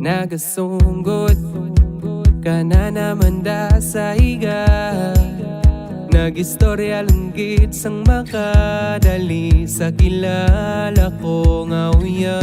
Nagasunggot ka na naman da sa higa. Nag-istorya langgit sang makadali sa kilala ko nga uyang.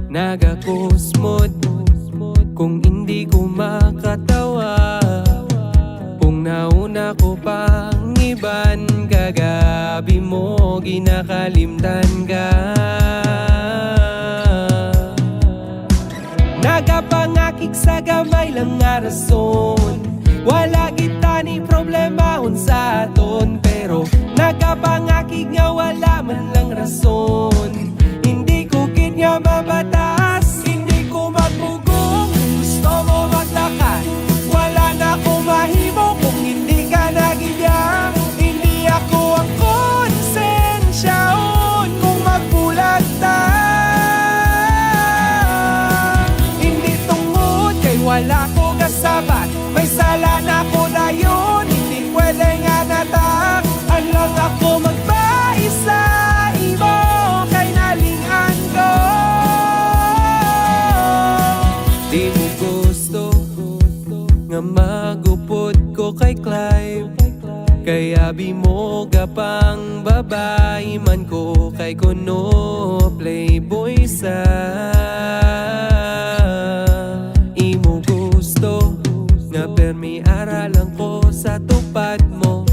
Nagakusmod kung hindi ko makatawa. Kung nauna ko pang iban, kagabi mo ginakalimtan ka. Nagapangakik sa gamay lang nga rason. Wala kita ni problema sa aton, pero nagapangakik nga wala man lang rason. Hindi ko kit nga mabatas, hindi ko magmugong. Gusto mo maglakan, wala na ko mahimo kung hindi ka nagigya. Hindi ako ang konsensyaon kung magbulag ta. Wala ko kasabat, may sala na ko na yun. Hindi pwede nga natak, lang ako magpais sa imo. Kay nalingan ko, di mo gusto nga magupod ko kay Clive. Kaya bi mo gapang babae man ko kay kuno playboy sa nga permi aralan ko sa tupad mo.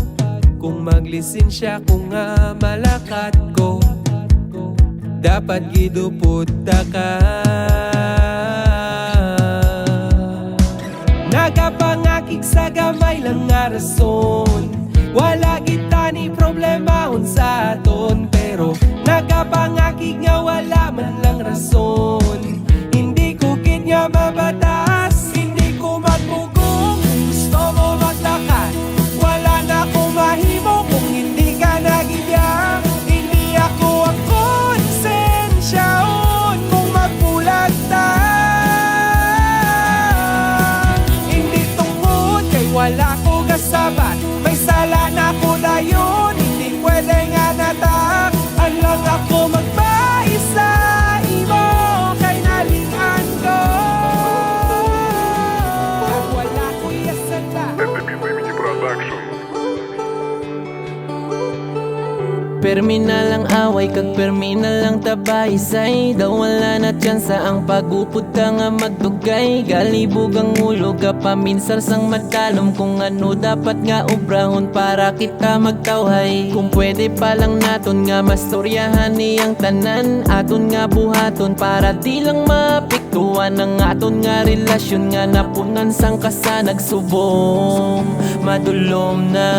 Kung maglisensya ko nga malakat ko, dapat giduputa ka. Nagapangakik sa gamay lang nga rason. Wala kita ni problema sa aton, pero nagapangakik nga wala man lang rason. Hindi ko kit nga mabatas, hindi ko magmugong. Gusto mo maglakan, wala na ko mahimo kung hindi ka nagigya. Hindi ako ang konsensyaon kung magbulag ta. Hindi tungkol kay wala ko kasabat, may sala na ko na yun. Hindi pwede nga natak, lang ako magpais sa imo. Kay nalingan ko, wala ko yasanda. Perminal ang away, kag perminal ang tabay. Say, daw wala na tsansa ang pagupod ka nga magdugay. Galibog ang ulo ka paminsar sang matalom. Kung ano dapat nga obrahon para kita magtawhay. Kung pwede pa lang naton nga mastoryahan niyang tanan. Aton nga buhaton para di lang mapiktuan ang aton nga relasyon nga napunan sang kasa nagsubong madulom na.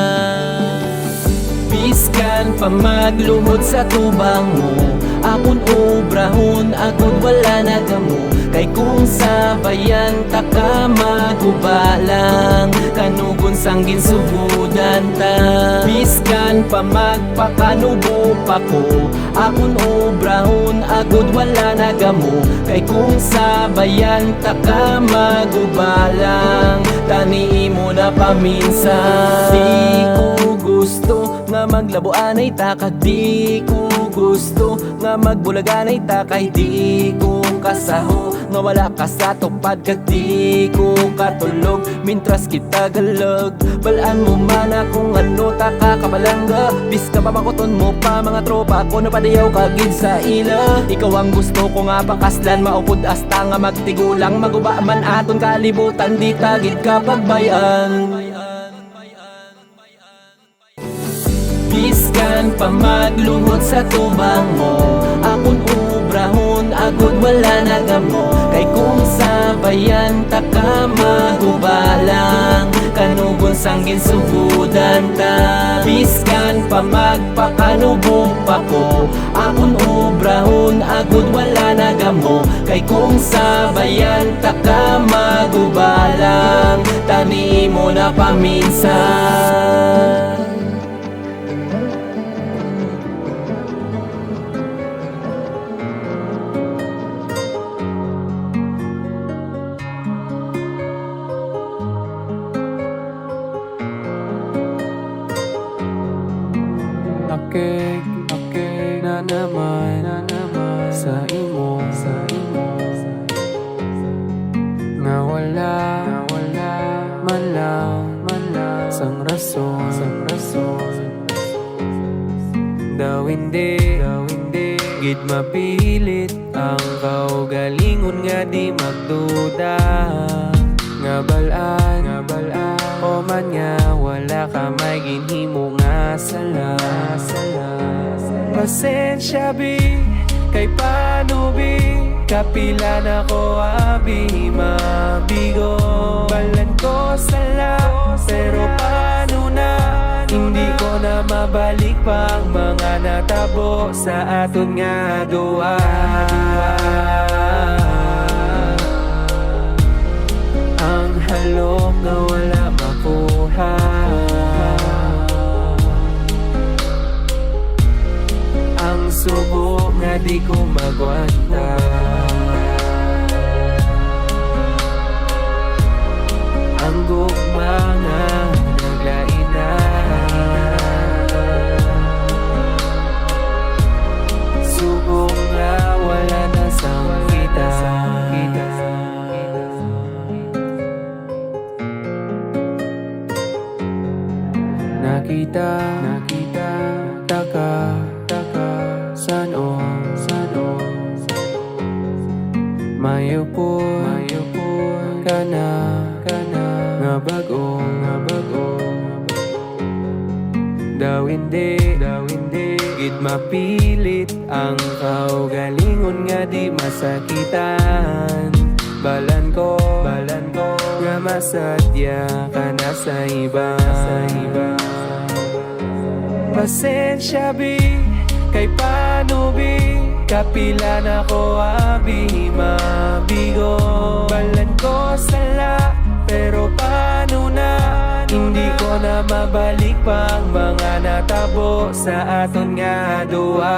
Biskan pa magluhod sa tubang mo, akon obrahon agud wala na gamo. Kay kung sabayan ta ka magubalang, kanugon sang ginsubudan ta. Biskan pa magpakanubo pa ko, akon obrahon agud wala na gamo. Kay kung sabayan ta ka magubalang, tani mo na paminsan. Di ko gusto nga maglabuan ay takag, di ko gusto nga magbulagan ay takay. Di ko kasaho nga wala ka sa tupad, kag di ko katulog mintras kita galag. Balaan mo man akong ano taka kabalangga, bis ka papakuton mo pa mga tropa ko na padayaw kagid sa ila. Ikaw ang gusto ko nga pakaslan, maupod asta nga magtigulang. Maguba man aton kalibutan, di tagid ka pagbayan. Biskan pa magluhod sa tubang mo, akon obrahon agud wala na gamo. Kay kung sabayan ta ka magubalang, kanugon sang ginsubudan ta. Biskan pa magpakanubo pa ko, akon obrahon agud wala na gamo. Kay kung sabayan ta ka magubalang, tani mo na paminsan. Okay na naman sa imo nga wala man lang sang rason daw hindi gid mapilit ang kaugalingon nga di magduda nga balaan o man nga wala ka may ginhimo nga sala pasensya bi kay paano bi kapila na ko abi mabigo balan ko sala pero paano na hindi ko na mabalik pang mga natabo sa aton nga duwa ang halom nga wala makuha ang subo nga di ko magwanta ang gugma nga naglain na subong nga wala na sang kita nakita taka sano mayupon kana nga bago daw hindi gid mapilit ang kaugalingon nga di masakitan balan ko nga masadya ka na sa iba pasensya bi kay paano bi kapila na ko abi mabigo balan ko sala pero paano na hindi ko na mabalik pang mga natabo sa aton nga duwa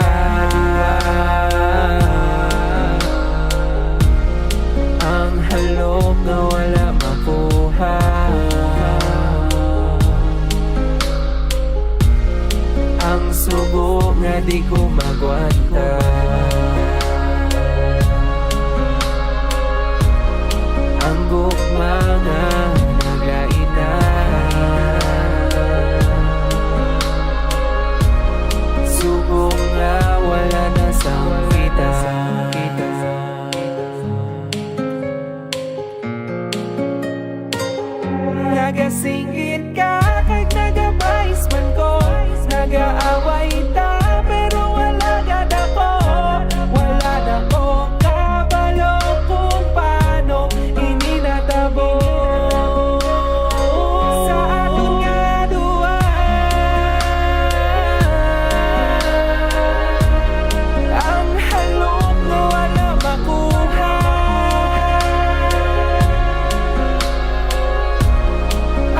ang halom nga wala makuha ang subo nga di ko magwanta ang gugma nga naglain na subo nga wala na sang kita nagasingit ka kay nagabayis man ko nagaaway ta pero wala gad ako wala na ko kabalo kung paano ininatabo sa aton nga duwa ang halom na wala makuha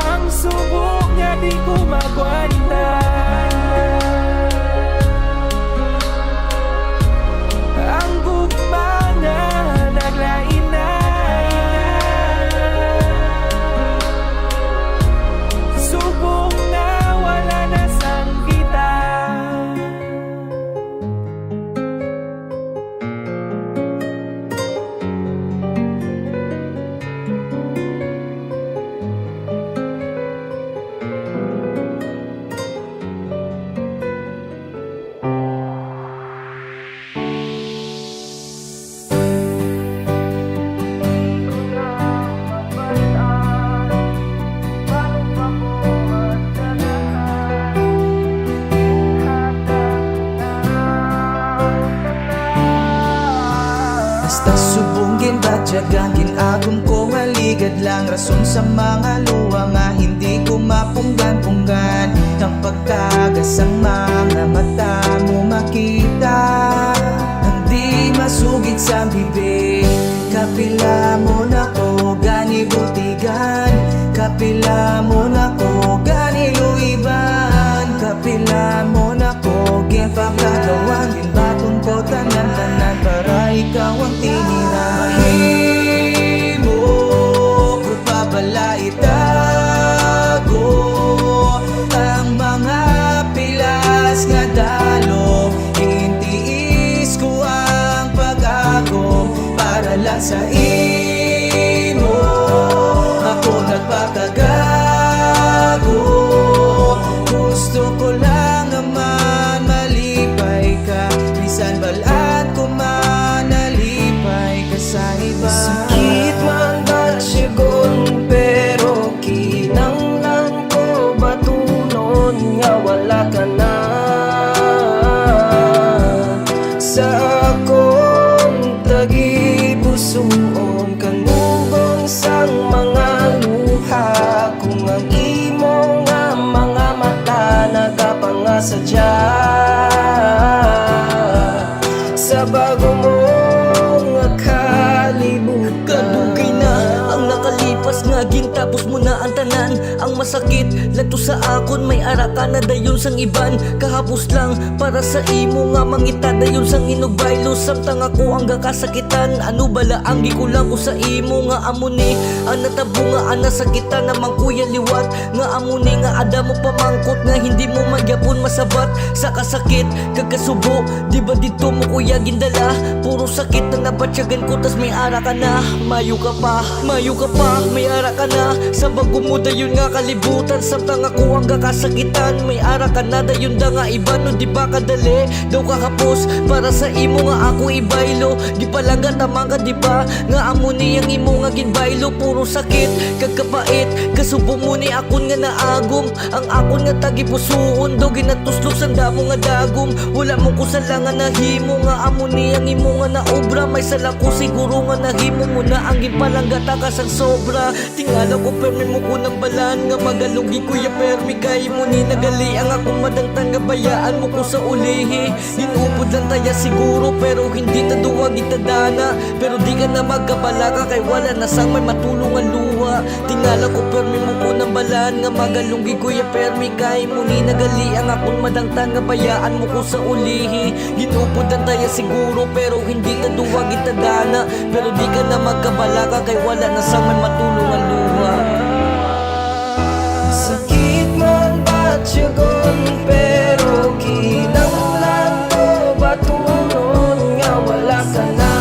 ang subok nga di ko magwanta ang gugma nga naglain na subok nga wala na sang kita Basta subungin batyagan ginagom ko maligad lang rason sa mga luwa nga hindi ko mapunggan-punggan ng pagtagas ang mga mata mo makita hindi masugid sa bibig kapila mo na ko gani butigan kapila mo na ko gani luiban kapila mo na ko ginpakagawan ginbaton ko tanan-tanan para ikaw ang tinira mahimo ko pabala itago ang mga pilas nga dalo dahil sa imo ako nagpakagago. Gusto ko lang naman malipay ka, bisan balat ko man nalipay ka sa iba. Sakit man ba sigon, pero kinanglan ko batunon nga wala ka na sa akong tagipusoon. Kanubong sang mga luha, kung ang imo nga mga mata nagapangasadya sa bago mong kalibutan. Kadugay na ang nakalipas nga gintapos mo na ang tanan. Ang masakit lato sa akon, may ara ka na dayon sang iban. Kahapos lang para sa imo nga mangita dayon sang inugbaylo. Samtang ako ang gakasakitan, ano bala ang gikulang ko sa imo nga amuni. Ang natabo nga ang nasakitan namang kuya liwat, nga amuni nga ada mo pamangkot nga hindi mo magyapon masabat sa kasakit kagkasubo. Di ba dito mo kuya gindala, puro sakit na nabatsyagan ko, tas may ara ka na. Mayo ka pa, may ara ka na sa bago mo dayon nga kalibutan. Samtang ako ang gakasakitan, may ara ka na dayon da nga iba. No di ba kadali daw kahapos para sa imo nga ako ibaylo. Di pala nga tama ka di ba nga amuni ang imo nga ginbaylo. Puro sakit kagkapait kasubo mo ni akon nga naagom. Ang akon nga tagipusoon daw ginatuslok sa damo nga dagom. Wala mo ko salangan na himo nga amuni ang imo nga naobra. May sala ko siguro nga nahimo mo na ang gipalanggata ka sang sobra. Tingala ko permi mo ko ng balan nga magalunggi kuya permi kay mo ni nagali ang akong madangtang nga bayaan mo ko sa ulihi. Inupod lang taya siguro pero hindi ta duwag itadana. Pero di ka na magkabalaga kay wala na sang may matulungan luha. Tingala ko permi mo ko ng balan nga magalunggi kuya permi kay mo ni nagali ang akong madangtang nga bayaan mo ko sa ulihi. Inupod lang taya siguro pero hindi ta duwag itadana. Pero di ka na magkabalaga kay wala na sang may matulungan luha. Sakit man ba sigon, pero kinanglan ko batunon nga wala ka na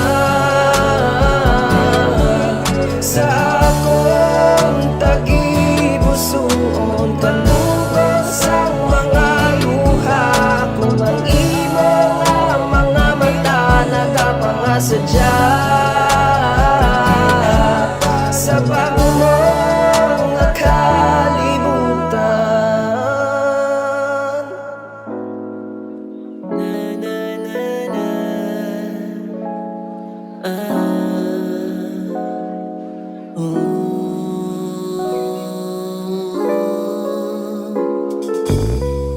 sa akong tagipusoon. Kanubong sang mga luha, kung ang imo nga mga mata nagapangasadya sa bago mong kalibutan. Na na na na.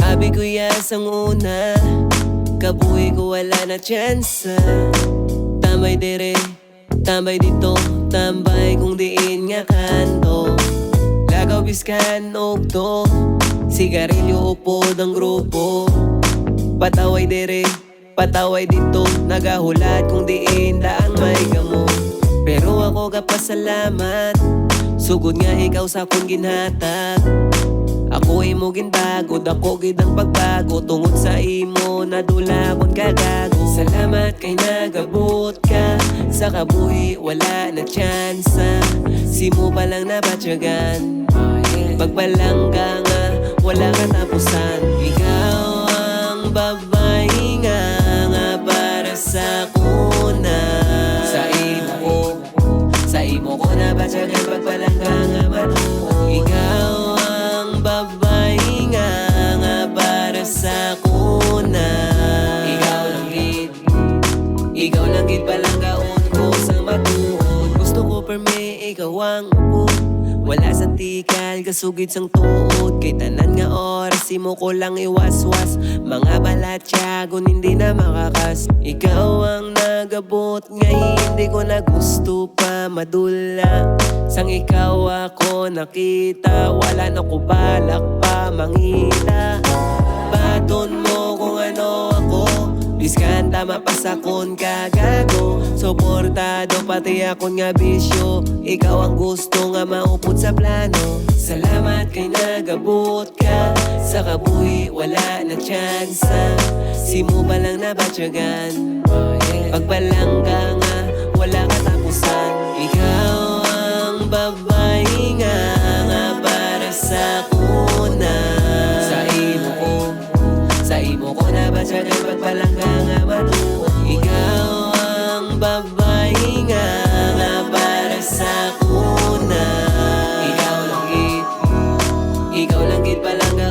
Abi ko sang una, kabuhi ko wala na tsansa. Tambay dire, tambay dito, tambay kung diin nga kanto. Lagaw biskan og to, sigarilyo upod ang grupo. Pataway dire, pataway dito, nagahulat kung diin daang may gamo. Pero ako kapasalamat, sugod nga ikaw sa akong ginhatag. Ako imo gintagod, ako gid ang pagbago. Tungod sa imo nadulabon kagago. Salamat kay nagabot ka sa kabuhi, wala na tsansa. Simo pa lang nabatsyagan, pagbalangga nga wala katapusan. Ikaw ang babae nga para sa kuna. Sa imo ko nabatsyagan, pagbalangga nga matuon. Ikaw ang babae nga para sa kuna. Ikaw lang gid palanggaon ko sa matuon. Gusto ko perme ikaw ang upo, wala sa tikal kasugid sang tuod. Kay tanan nga oras imo ko lang iwaswas. Mga balatyagon hindi na makakas. Ikaw ang nagabot nga hindi ko na gusto pa madula. Sang ikaw ako nakita, wala na ko balak pa mangita. Baton mo kung ano ako, biskan tama pa sa kon kagago. Suportado pati akon nga bisyo, ikaw ang gusto nga maupod sa plano. Salamat kay nagabot ka sa kabuhi, wala na tsansa. Simo pa lang nabatsyagan, pagbalangga nga wala katapusan. Imo ko na ba siya ng pagpalangga nga matuon? Ikaw ang babae nga para sa kuna. Ikaw lang gid palangga